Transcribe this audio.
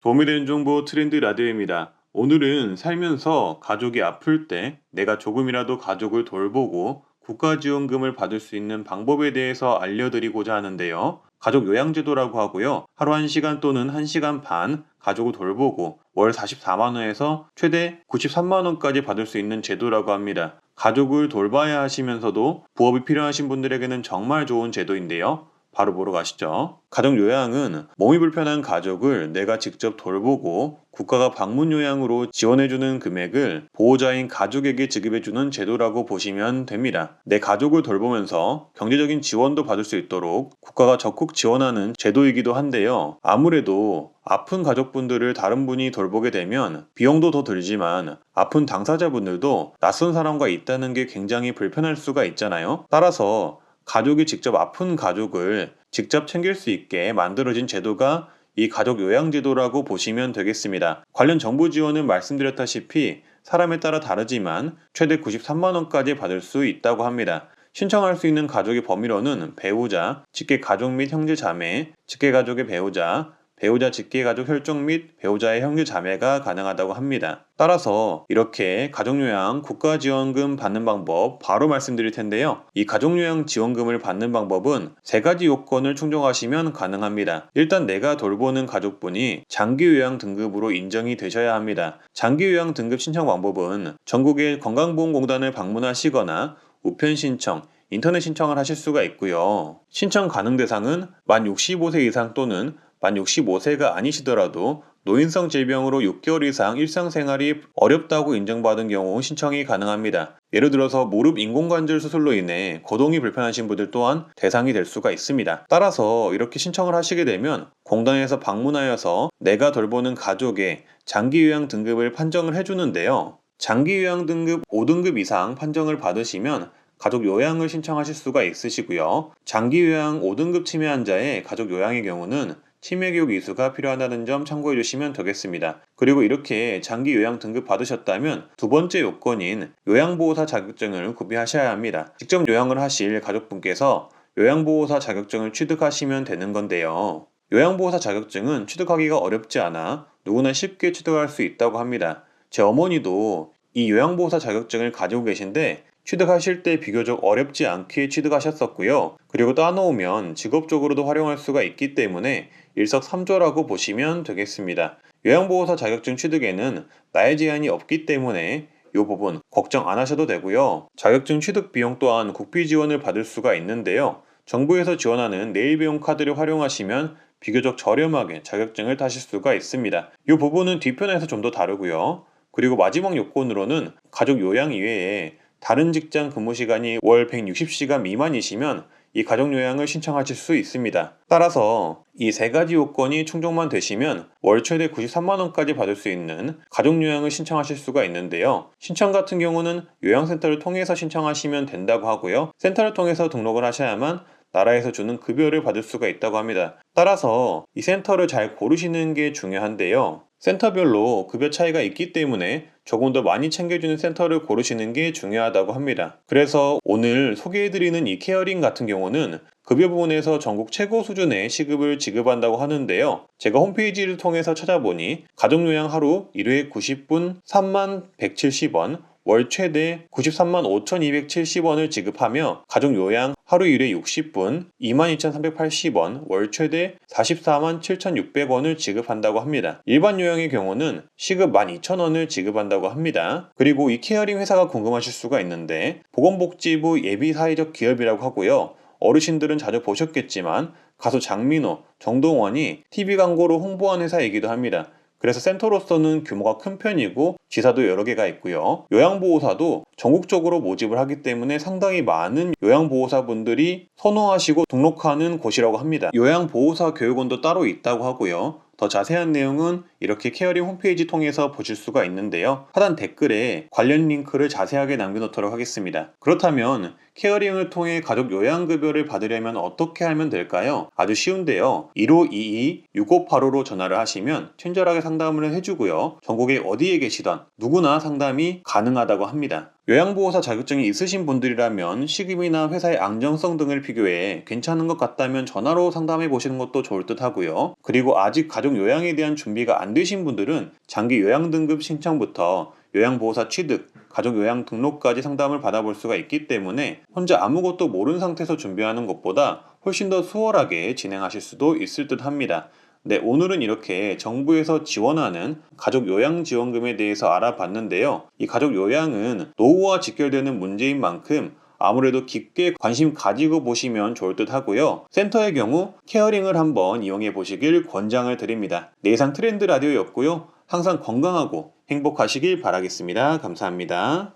도움이 되는 정보 트렌드 라디오입니다. 오늘은 살면서 가족이 아플 때 내가 조금이라도 가족을 돌보고 국가지원금을 받을 수 있는 방법에 대해서 알려드리고자 하는데요. 가족 요양제도라고 하고요. 하루 1시간 또는 1시간 반 가족을 돌보고 월 44만 원에서 최대 93만 원까지 받을 수 있는 제도라고 합니다. 가족을 돌봐야 하시면서도 부업이 필요하신 분들에게는 정말 좋은 제도인데요. 바로 보러 가시죠. 가족 요양은 몸이 불편한 가족을 내가 직접 돌보고 국가가 방문 요양으로 지원해주는 금액을 보호자인 가족에게 지급해주는 제도라고 보시면 됩니다. 내 가족을 돌보면서 경제적인 지원도 받을 수 있도록 국가가 적극 지원하는 제도이기도 한데요. 아무래도 아픈 가족분들을 다른 분이 돌보게 되면 비용도 더 들지만 아픈 당사자분들도 낯선 사람과 있다는 게 굉장히 불편할 수가 있잖아요. 따라서 가족이 직접 아픈 가족을 직접 챙길 수 있게 만들어진 제도가 이 가족 요양제도라고 보시면 되겠습니다. 관련 정부 지원은 말씀드렸다시피 사람에 따라 다르지만 최대 93만 원까지 받을 수 있다고 합니다. 신청할 수 있는 가족의 범위로는 배우자, 직계가족 및 형제자매, 직계가족의 배우자, 배우자 직계가족 혈족 및 배우자의 형제자매가 가능하다고 합니다. 따라서 이렇게 가족요양 국가지원금 받는 방법 바로 말씀드릴 텐데요. 이 가족요양 지원금을 받는 방법은 3가지 요건을 충족하시면 가능합니다. 일단 내가 돌보는 가족분이 장기요양 등급으로 인정이 되셔야 합니다. 장기요양 등급 신청 방법은 전국의 건강보험공단을 방문하시거나 우편 신청, 인터넷 신청을 하실 수가 있고요. 신청 가능 대상은 만 65세 이상 또는 만 65세가 아니시더라도 노인성 질병으로 6개월 이상 일상생활이 어렵다고 인정받은 경우 신청이 가능합니다. 예를 들어서 무릎 인공관절 수술로 인해 거동이 불편하신 분들 또한 대상이 될 수가 있습니다. 따라서 이렇게 신청을 하시게 되면 공단에서 방문하여서 내가 돌보는 가족의 장기요양 등급을 판정을 해주는데요. 장기요양 등급 5등급 이상 판정을 받으시면 가족 요양을 신청하실 수가 있으시고요. 장기요양 5등급 치매 환자의 가족 요양의 경우는 치매교육 이수가 필요하다는 점 참고해 주시면 되겠습니다. 그리고 이렇게 장기 요양 등급 받으셨다면 두 번째 요건인 요양보호사 자격증을 구비하셔야 합니다. 직접 요양을 하실 가족분께서 요양보호사 자격증을 취득하시면 되는 건데요. 요양보호사 자격증은 취득하기가 어렵지 않아 누구나 쉽게 취득할 수 있다고 합니다. 제 어머니도 이 요양보호사 자격증을 가지고 계신데 취득하실 때 비교적 어렵지 않게 취득하셨었고요. 그리고 따놓으면 직업적으로도 활용할 수가 있기 때문에 일석삼조라고 보시면 되겠습니다. 요양보호사 자격증 취득에는 나이 제한이 없기 때문에 이 부분 걱정 안 하셔도 되고요. 자격증 취득 비용 또한 국비 지원을 받을 수가 있는데요. 정부에서 지원하는 내일배움 카드를 활용하시면 비교적 저렴하게 자격증을 타실 수가 있습니다. 이 부분은 뒤편에서 좀 더 다르고요. 그리고 마지막 요건으로는 가족 요양 이외에 다른 직장 근무 시간이 월 160시간 미만이시면 이 가족요양을 신청하실 수 있습니다. 따라서 이 3가지 요건이 충족만 되시면 월 최대 93만 원까지 받을 수 있는 가족요양을 신청하실 수가 있는데요. 신청 같은 경우는 요양센터를 통해서 신청하시면 된다고 하고요. 센터를 통해서 등록을 하셔야만 나라에서 주는 급여를 받을 수가 있다고 합니다. 따라서 이 센터를 잘 고르시는 게 중요한데요. 센터별로 급여 차이가 있기 때문에 조금 더 많이 챙겨주는 센터를 고르시는 게 중요하다고 합니다. 그래서 오늘 소개해드리는 이 케어링 같은 경우는 급여 부분에서 전국 최고 수준의 시급을 지급한다고 하는데요. 제가 홈페이지를 통해서 찾아보니 가족요양 하루 1회 90분 3만 170원, 월 최대 93만 5,270원을 지급하며 가족요양 하루 1회 60분 22,380원, 월 최대 44만 7,600원을 지급한다고 합니다. 일반 요양의 경우는 시급 12,000원을 지급한다고 합니다. 그리고 이 케어링 회사가 궁금하실 수가 있는데 보건복지부 예비사회적 기업이라고 하고요. 어르신들은 자주 보셨겠지만 가수 장민호, 정동원이 TV 광고로 홍보한 회사이기도 합니다. 그래서 센터로서는 규모가 큰 편이고 지사도 여러 개가 있고요. 요양보호사도 전국적으로 모집을 하기 때문에 상당히 많은 요양보호사분들이 선호하시고 등록하는 곳이라고 합니다. 요양보호사 교육원도 따로 있다고 하고요. 더 자세한 내용은 이렇게 케어링 홈페이지 통해서 보실 수가 있는데요. 하단 댓글에 관련 링크를 자세하게 남겨놓도록 하겠습니다. 그렇다면 케어링을 통해 가족 요양급여를 받으려면 어떻게 하면 될까요? 아주 쉬운데요. 1522-6585로 전화를 하시면 친절하게 상담을 해주고요. 전국에 어디에 계시던 누구나 상담이 가능하다고 합니다. 요양보호사 자격증이 있으신 분들이라면 시급이나 회사의 안정성 등을 비교해 괜찮은 것 같다면 전화로 상담해 보시는 것도 좋을 듯 하고요. 그리고 아직 가족 요양에 대한 준비가 안 되신 분들은 장기 요양 등급 신청부터 요양보호사 취득, 가족 요양 등록까지 상담을 받아볼 수가 있기 때문에 혼자 아무것도 모르는 상태에서 준비하는 것보다 훨씬 더 수월하게 진행하실 수도 있을 듯 합니다. 네, 오늘은 이렇게 정부에서 지원하는 가족 요양 지원금에 대해서 알아봤는데요. 이 가족 요양은 노후와 직결되는 문제인 만큼 아무래도 깊게 관심 가지고 보시면 좋을 듯 하고요. 센터의 경우 케어링을 한번 이용해 보시길 권장을 드립니다. 내상 트렌드 라디오였고요. 항상 건강하고 행복하시길 바라겠습니다. 감사합니다.